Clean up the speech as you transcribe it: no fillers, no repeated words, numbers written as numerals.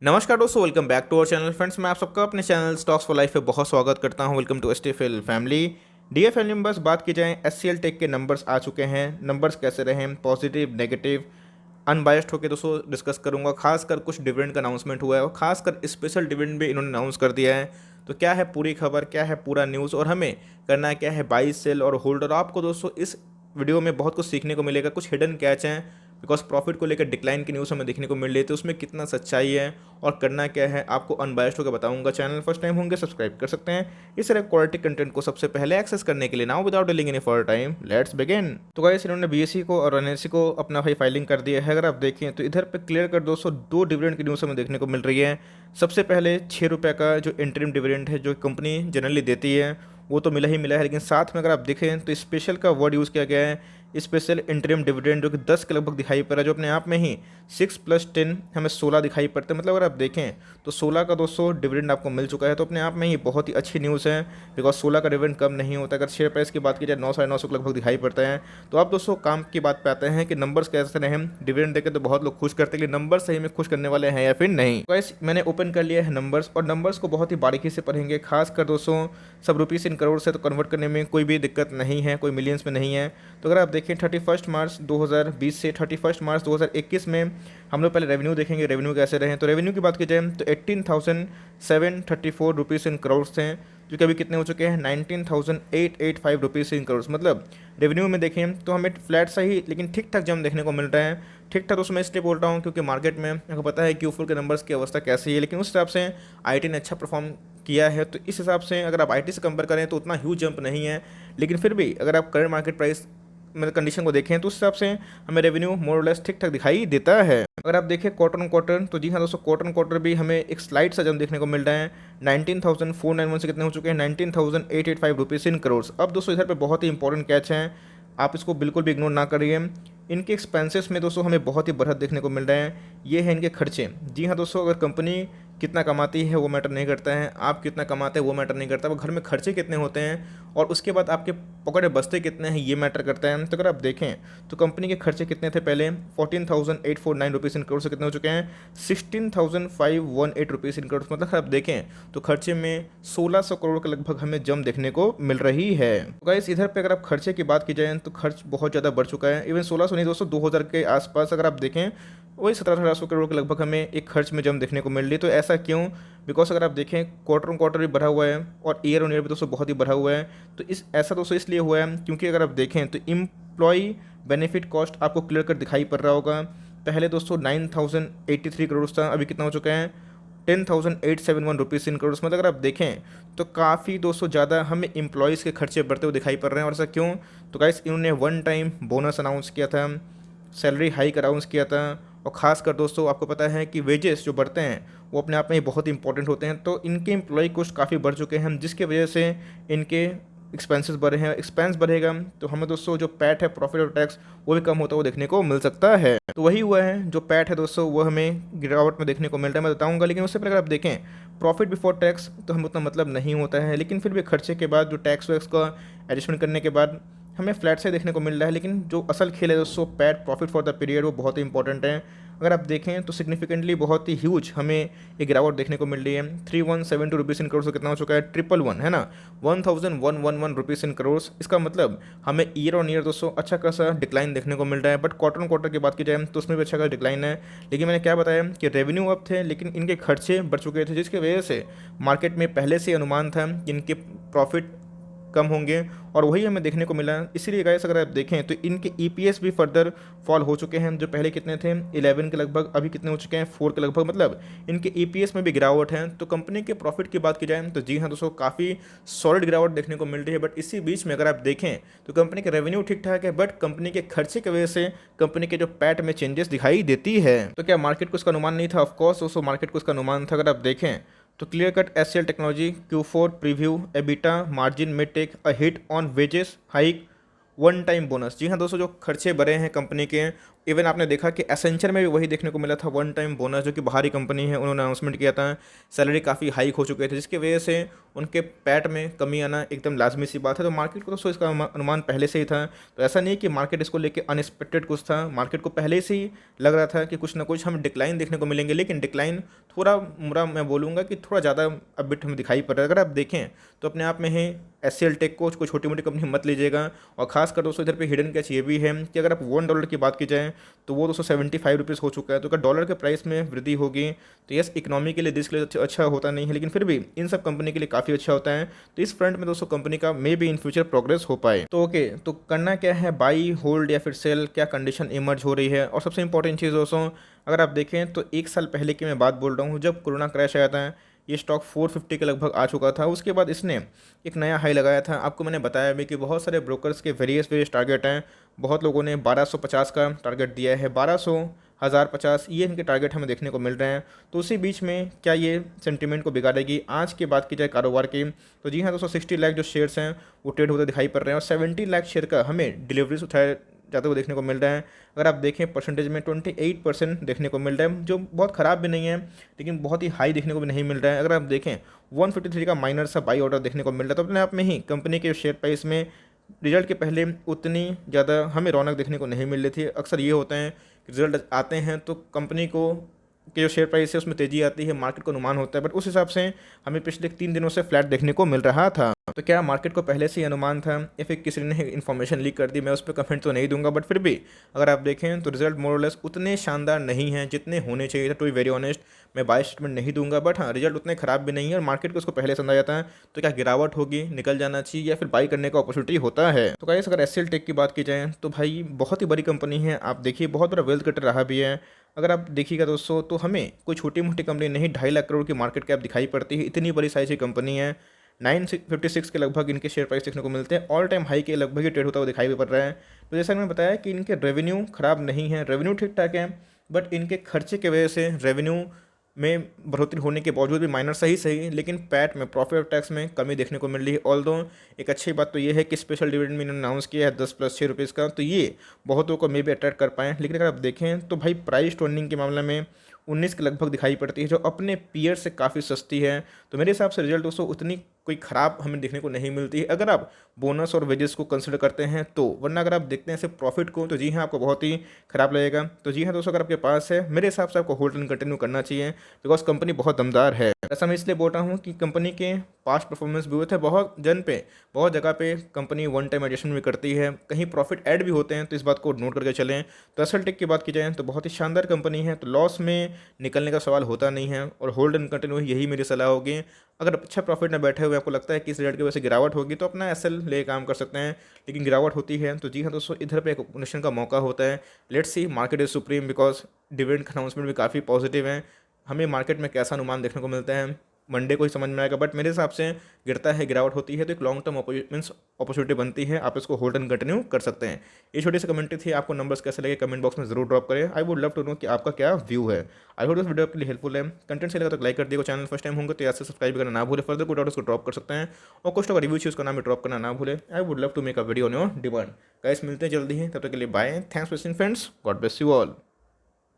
नमस्कार दोस्तों, welcome back to our channel. Friends, मैं आप सबका अपने चैनल स्टॉक्स फॉर लाइफ पे बहुत स्वागत करता हूं। Welcome to STFL family. DFL numbers बात की जाए, एचसीएल टेक के नंबर्स आ चुके हैं। नंबर्स कैसे रहे, पॉजिटिव नेगेटिव अनबायस्ड होकर दोस्तों डिस्कस करूंगा। खासकर कुछ डिविडेंड का अनाउंसमेंट हुआ है और खासकर स्पेशल डिविडेंड भी इन्होंने अनाउंस कर दिया है। तो क्या है पूरी खबर, क्या है पूरा न्यूज़ और हमें करना क्या है, बाई सेल और होल्ड। और आपको दोस्तों इस वीडियो में बहुत कुछ सीखने को मिलेगा। कुछ हिडन कैच हैं, बिकॉज प्रॉफिट को लेकर डिक्लाइन की न्यूज़ हमें देखने को मिल रही है, तो उसमें कितना सच्चाई है और करना क्या है आपको अनबायस्ड होकर बताऊंगा। चैनल फर्स्ट टाइम होंगे सब्सक्राइब कर सकते हैं इस तरह क्वालिटी कंटेंट को सबसे पहले एक्सेस करने के लिए। Now without dealing any for time let's begin. तो गाइस, इन्होंने बीएसई को और एनएससी को अपना भाई फाइलिंग कर दिया है। अगर आप देखें तो इधर पे क्लियर कर दोस्तों दो डिविडेंड की न्यूज़ हमें देखने को मिल रही है। सबसे पहले 6 रुपये का जो इंटरिम डिविडेंड है जो कंपनी जनरली देती है वो तो मिला ही मिला है, लेकिन साथ में अगर आप देखें तो स्पेशल का वर्ड यूज़ किया गया है। स्पेशल इंटरिम डिविडेंड जो कि 10 के लगभग दिखाई पड़ रहा है, जो अपने आप में ही 6 + 10 हमें 16 दिखाई पड़ते हैं। मतलब अगर आप देखें तो 16 का 200 डिविडेंड आपको मिल चुका है, तो अपने आप में ही बहुत ही अच्छी न्यूज़ है। बिकॉज 16 का डिविडेंड कम नहीं होता। अगर शेयर प्राइस की बात की जाए 900 साढ़े 900 के लगभग दिखाई पड़ता है। तो आप दोस्तों काम की बात पे आते हैं कि नंबर्स कैसे रहे हैं। डिविडेंड देकर तो बहुत लोग खुश करते हैं, लेकिन नंबर सही में खुश करने वाले हैं या फिर नहीं। गाइस, मैंने ओपन कर लिया है नंबर्स और नंबर्स को बहुत ही बारीकी से पढ़ेंगे। खासकर दोस्तों सब रुपीस इन करोड़ से तो कन्वर्ट करने में कोई भी दिक्कत नहीं है, कोई मिलियंस में नहीं है। तो अगर आप देखें 31 मार्च 2020 से 31 मार्च 2021 में हम लोग पहले रेवेन्यू देखेंगे, रेवेन्यू कैसे रहे। तो रेवेन्यू की बात की जाए तो 18,734 रुपीज़ इन करोड़ थे, जो कि अभी कितने हो चुके हैं 19,885 रुपीज़ इन करोड़। मतलब रेवेन्यू में देखें तो हमें फ्लैट सही लेकिन ठीक ठाक जम देखने को मिल रहा है। ठीक ठाक दोस्तों मैं इसलिए बोल रहा हूँ क्योंकि मार्केट में आपको पता है Q4 के नंबर्स की अवस्था कैसी है, लेकिन उस हिसाब से आईटी ने अच्छा परफॉर्म किया है। तो इस हिसाब से अगर आप आईटी से कंपेयर करें तो उतना ह्यूज जंप नहीं है, लेकिन फिर भी अगर आप करंट मार्केट प्राइस मतलब कंडीशन को देखें तो उस हिसाब से हमें रेवेन्यू मोर और लेस ठीक ठाक दिखाई देता है। अगर आप देखें क्वार्टर ऑन क्वार्टर, तो जी हाँ दोस्तों क्वार्टर ऑन क्वार्टर भी हमें एक स्लाइड सा जंप देखने को मिल रहा है। 19,491 से कितने हो चुके हैं 19,885 रुपीज़ इन करोड़। अब दोस्तों इधर पे बहुत ही इंपॉर्टेंट कैच है, आप इसको बिल्कुल भी इग्नोर ना करिए। इनके एक्सपेंसेस में दोस्तों हमें बहुत ही बढ़त देखने को मिल रहे हैं। ये है इनके खर्चे। जी हाँ दोस्तों, अगर कंपनी कितना कमाती है वो मैटर नहीं करता है, आप कितना कमाते हैं वो मैटर नहीं करता, वो घर में खर्चे कितने होते हैं और उसके बाद आपके पॉकेट में बचते कितने हैं ये मैटर करता है। तो अगर आप देखें तो कंपनी के खर्चे कितने थे पहले 14,849 रुपीज़ इन करोड़ से कितने हो चुके हैं 16,518 रुपीज़ इन करोड़। मतलब आप देखें तो खर्चे में 1,600 करोड़ के लगभग हमें जम देखने को मिल रही है। तो गाइस इधर पे अगर आप खर्चे की बात की जाए तो खर्च बहुत ज़्यादा बढ़ चुका है। इवन 1,600 नहीं दोस्तों 2,000 के आसपास अगर आप देखें वही 1700 करोड़ के लगभग हमें एक खर्च में जम देखने को मिल रही है। तो ऐसा क्यों? बिकॉज अगर आप देखें क्वार्टर ऑन क्वार्टर भी बढ़ा हुआ है और ईयर ऑन ईयर भी दोस्तों बहुत ही बढ़ा हुआ है। तो इस ऐसा दोस्तों इसलिए हुआ है क्योंकि अगर आप देखें तो एम्प्लॉय बेनिफिट कॉस्ट आपको क्लियर कर दिखाई पड़ रहा होगा। पहले दोस्तों 9,083 करोड़ था, अभी कितना हो चुका है 10,871 रुपीज़ इन करोड़। मतलब अगर आप देखें तो काफ़ी दोस्तों ज़्यादा हमें एम्प्लॉयज़ के खर्चे बढ़ते हुए दिखाई पड़ रहे हैं। और ऐसा क्यों? तो गाइस इन्होंने वन टाइम बोनस अनाउंस किया था, सैलरी हाइक अनाउंस किया था, और ख़ासकर दोस्तों आपको पता है कि वेजेस जो बढ़ते हैं वो अपने आप में ही बहुत इंपॉर्टेंट होते हैं। तो इनके एम्प्लॉय कॉस्ट काफ़ी बढ़ चुके हैं, जिसकी वजह से इनके एक्सपेंसेस बढ़े हैं। एक्सपेंस बढ़ेगा तो हमें दोस्तों जो पैट है प्रॉफिट और टैक्स वो भी कम होता हुआ देखने को मिल सकता है। तो वही हुआ है, जो पैट है दोस्तों वो हमें गिरावट में देखने को मिल रहा है, मैं बताऊंगा। लेकिन उससे पहले अगर आप देखें प्रॉफिट बिफोर टैक्स तो हमें उतना मतलब नहीं होता है, लेकिन फिर भी खर्चे के बाद जो टैक्स वैक्स का एडजस्टमेंट करने के बाद हमें फ्लैट से देखने को मिल रहा है। लेकिन जो असल खेल है दोस्तों PAT profit for the period वो बहुत ही इंपॉर्टेंट है। अगर आप देखें तो सिग्निफिकेंटली बहुत ही ह्यूज हमें एक गिरावट देखने को मिल रही है। 3,172 रुपीज़ इन करोड़ से कितना हो चुका है 1,111 है ना 1,111 रुपीज़ इन करोड़। इसका मतलब हमें ईयर ऑन ईयर दोस्तों अच्छा खासा डिक्लाइन देखने को मिल रहा है। बट क्वार्टर ऑन क्वार्टर की बात की जाए तो उसमें भी अच्छा खासा डिक्लाइन है। लेकिन मैंने क्या बताया कि रेवेन्यू अप थे लेकिन इनके खर्चे बढ़ चुके थे, जिसकी वजह से मार्केट में पहले से अनुमान था कि इनके प्रॉफिट कम होंगे और वही हमें देखने को मिला। इसीलिए गाइस अगर आप देखें तो इनके ईपीएस भी फर्दर फॉल हो चुके हैं, जो पहले कितने थे 11 के लगभग, अभी कितने हो चुके हैं 4 के लगभग। मतलब इनके ईपीएस में भी गिरावट है। तो कंपनी के प्रॉफिट की बात की जाए तो जी हाँ दोस्तों काफ़ी सॉलिड गिरावट देखने को मिल रही है। बट इसी बीच में अगर आप देखें तो कंपनी का रेवेन्यू ठीक ठाक है, बट कंपनी के खर्चे की वजह से कंपनी के जो पैट में चेंजेस दिखाई देती है। तो क्या मार्केट को इसका अनुमान नहीं था? ऑफकोर्स दोस्तों मार्केट को इसका अनुमान था। अगर आप देखें तो clear cut HCL technology Q4 preview EBITDA margin में take a hit on wages hike one time bonus. जी हाँ दोस्तों जो खर्चे बढ़े हैं कंपनी के इवन आपने देखा कि एसेंचर में भी वही देखने को मिला था, वन टाइम बोनस, जो कि बाहरी कंपनी है, उन्होंने अनाउंसमेंट किया था, सैलरी काफ़ी हाइक हो चुके थे, जिसकी वजह से उनके पैट में कमी आना एकदम लाजमी सी बात है। तो मार्केट को तो इसका अनुमान पहले से ही था, तो ऐसा नहीं कि मार्केट इसको लेके अनएक्सपेक्टेड कुछ था, मार्केट को पहले से ही लग रहा था कि कुछ ना कुछ हमें डिक्लाइन देखने को मिलेंगे, लेकिन डिक्लाइन थोड़ा मुरा मैं बोलूँगा कि थोड़ा ज़्यादा अबिट हमें दिखाई पड़ रहा है। अगर आप देखें तो अपने आप में ही एचसीएल टेक को कोई छोटी मोटी कंपनी मत लीजिएगा। और खासकर दोस्तों इधर पे हिडन कैच ये भी है कि अगर आप $1 की बात की जाए तो वो ₹275 हो चुका है। तो अगर डॉलर के प्राइस में वृद्धि होगी तो यस, इकोनॉमी के लिए, देश के लिए अच्छा होता नहीं है, लेकिन फिर भी इन सब कंपनी के लिए काफ़ी अच्छा होता है। तो इस फ्रंट में दोस्तों कंपनी का may be in future progress हो पाए। तो ओके, तो करना क्या है, बाई, होल्ड या फिर सेल, क्या कंडीशन इमर्ज हो रही है। और सबसे इंपॉर्टेंट चीज़ दोस्तों, अगर आप देखें तो 1 साल पहले की मैं बात बोल रहा हूँ, जब कोरोना क्रैश आया था, ये स्टॉक 450 के लगभग आ चुका था। उसके बाद इसने एक नया हाई लगाया था। आपको मैंने बताया भी कि बहुत सारे ब्रोकर्स के वेरियस टारगेट हैं। बहुत लोगों ने 1250 का टारगेट दिया है, 1200, 1050, ये इनके टारगेट हमें देखने को मिल रहे हैं। तो उसी बीच में क्या ये सेंटीमेंट को बिगाड़ेगी। आज की बात की जाए कारोबार की, तो जी हाँ दोस्तों, 60 लाख जो शेयर्स हैं वो ट्रेड होते दिखाई पड़ रहे हैं, और 70 लाख शेयर का हमें डिलीवरीज उठाए जाते हुए देखने को मिल रहा है। अगर आप देखें परसेंटेज में 28% देखने को मिल रहा है, जो बहुत ख़राब भी नहीं है, लेकिन बहुत ही हाई देखने को भी नहीं मिल रहा है। अगर आप देखें 153 का माइनर सा बाई ऑर्डर देखने को मिल रहा है, तो अपने आप में ही कंपनी के शेयर प्राइस में रिजल्ट के पहले उतनी ज़्यादा हमें रौनक देखने को नहीं मिल रही थी। अक्सर ये होता है कि रिजल्ट आते हैं तो कंपनी को के जो शेयर प्राइस है उसमें तेज़ी आती है, मार्केट को अनुमान होता है, बट उस हिसाब से हमें पिछले 3 दिनों से फ्लैट देखने को मिल रहा था। तो क्या मार्केट को पहले से ही अनुमान था या फिर किसी ने इन्फॉर्मेशन लीक कर दी, मैं उस पर कमेंट तो नहीं दूंगा, बट फिर भी अगर आप देखें तो रिजल्ट मोरलेस उतने शानदार नहीं हैं जितने होने चाहिए थे। टू बी वेरी ऑनेस्ट, मैं बाय स्टेटमेंट नहीं दूंगा, बट हाँ, रिजल्ट उतने ख़राब भी नहीं है और मार्केट को उसको पहले समझा जाता है। तो क्या गिरावट होगी, निकल जाना चाहिए, या फिर बाई करने का अपॉर्चुनिटी होता है। तो गाइस, अगर एचसीएल टेक की बात की जाए तो भाई बहुत ही बड़ी कंपनी है। आप देखिए बहुत बड़ा वेल्थ कटर रहा भी है। अगर आप देखिएगा दोस्तों तो हमें कोई छोटी मोटी कंपनी नहीं, 2.5 लाख करोड़ की मार्केट कैप दिखाई पड़ती है। इतनी बड़ी साइज की कंपनी है। 956 के लगभग इनके शेयर प्राइस देखने को मिलते हैं। ऑल टाइम हाई के लगभग ही ट्रेड होता हुआ दिखाई भी पड़ रहा है। तो जैसा मैंने बताया कि इनके रेवेन्यू खराब नहीं है, रेवेन्यू ठीक ठाक है, बट इनके खर्चे की वजह से रेवेन्यू में बढ़ोतरी होने के बावजूद भी माइनर सही, लेकिन पैट में, प्रॉफिट ऑफ टैक्स में कमी देखने को मिल रही है। ऑल्दो एक अच्छी बात तो ये है कि स्पेशल डिविडेंड में इन्होंने अनाउंस किया है 10 + 6 रुपीज़ का, तो ये बहुतों को मे भी अट्रैक्ट कर पाएँ। लेकिन अगर आप देखें तो भाई प्राइस टू अर्निंग के मामले में 19 के लगभग दिखाई पड़ती है, जो अपने पीयर से काफ़ी सस्ती है। तो मेरे हिसाब से रिजल्ट दोस्तों उतनी कोई ख़राब हमें देखने को नहीं मिलती है, अगर आप बोनस और वेजेस को कंसिडर करते हैं तो। वरना अगर आप देखते हैं सिर्फ प्रॉफिट को, तो जी हाँ आपको बहुत ही ख़राब लगेगा। तो जी हाँ दोस्तों, अगर आपके पास है, मेरे हिसाब से आपको होल्ड एंड कंटिन्यू करना चाहिए, बिकॉज कंपनी बहुत दमदार है। ऐसा मैं इसलिए बोल रहा हूँ कि कंपनी के पास्ट परफॉर्मेंस भी हुए थे, बहुत जगह पे कंपनी वन टाइम एडजस्टमेंट भी करती है, कहीं प्रॉफिट ऐड भी होते हैं, तो इस बात को नोट करके चलें। तो एचसीएल टेक की बात की जाए तो बहुत ही शानदार कंपनी है, तो लॉस में निकलने का सवाल होता नहीं है, और होल्ड एंड कंटिन्यू यही मेरी सलाह होगी। अगर अच्छा प्रॉफिट में बैठे हुए आपको लगता है कि इस रिजल्ट की वजह से गिरावट होगी, तो अपना एसएल ले काम कर सकते हैं। लेकिन गिरावट होती है तो जी हाँ दोस्तों, इधर पे एक ओपनेशन का मौका होता है। Let's see, market is supreme, because dividend announcement भी काफ़ी पॉजिटिव है। हमें मार्केट में कैसा अनुमान देखने को मिलता है मंडे को ही समझ में आएगा, बट मेरे हिसाब से गिरता है, गिरावट होती है, तो एक लॉन्ग टर्म मीन्स अपॉर्चुनिटी बनती है, आप इसको होल्ड एंड कंटिन्यू कर सकते हैं। ये छोटी सी कमेंट्री थी, आपको नंबर्स कैसे लगे कमेंट बॉक्स में जरूर ड्रॉप करें। I would love to know कि आपका क्या व्यू है। आई होप इस वीडियो आपके लिए हेल्पफुल है। कंटेंट से लगा तो लाइक कर दिएगा, चैनल फर्स्ट टाइम होंगे तो याद से सब्सक्राइब करना ना भूले। फर्दर कोई डाउट उसको ड्रॉप कर सकते हैं, और कुछ तो रिव्यू चीज़ का नाम ड्रॉप करना ना भूले। I would love to make a video on your demand. Guys, मिलते हैं जल्दी हैं, तब तक के लिए bye. Thanks for watching friends, God bless you all.